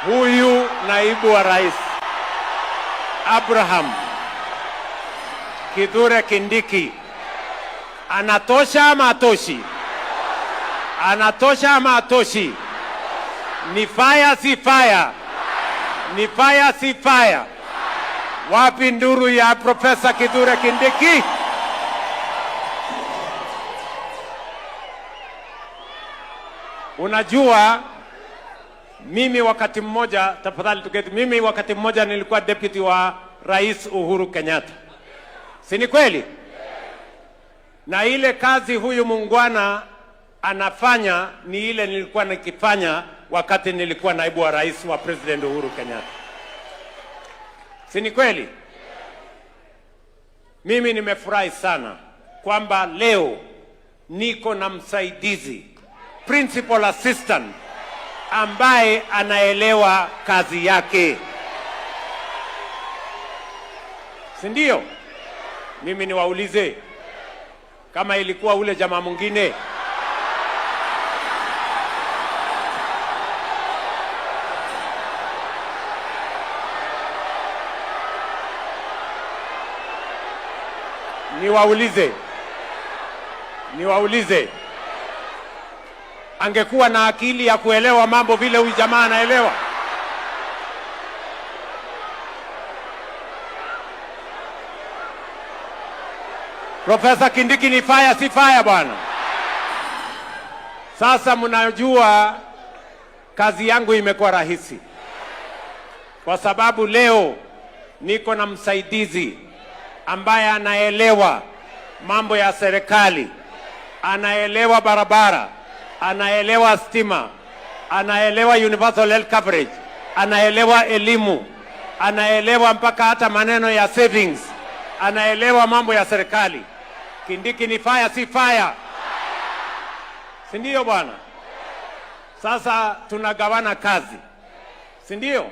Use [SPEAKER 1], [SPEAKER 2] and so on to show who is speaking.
[SPEAKER 1] huyu naibu wa rais Abraham Kithure Kindiki anatosha ama atoshi? Anatosha ama atoshi? Ni fire si fire? Ni fire si fire? Wapi nduru ya Profesa Kithure Kindiki? Unajua, mimi wakati mmoja, tafadhali tuketi, mimi wakati mmoja nilikuwa deputy wa Rais Uhuru Kenyatta. Si ni kweli? Na ile kazi huyu muungwana anafanya ni ile nilikuwa nikifanya wakati nilikuwa naibu wa rais wa President Uhuru Kenyatta. Si ni kweli? Mimi nimefurahi sana kwamba leo niko na msaidizi, principal assistant, ambaye anaelewa kazi yake. Si ndio? Mimi niwaulize, kama ilikuwa ule jamaa mwingine, niwaulize, angekuwa na akili ya kuelewa mambo vile huyu jamaa anaelewa? Profesa Kindiki ni fire si fire bwana? Sasa mnajua kazi yangu imekuwa rahisi kwa sababu leo niko na msaidizi ambaye anaelewa mambo ya serikali, anaelewa barabara, anaelewa stima, anaelewa universal health coverage, anaelewa elimu, anaelewa mpaka hata maneno ya savings, anaelewa mambo ya serikali. Kindiki ni fire si fire? Si ndio bwana? Sasa tunagawana kazi, si ndio?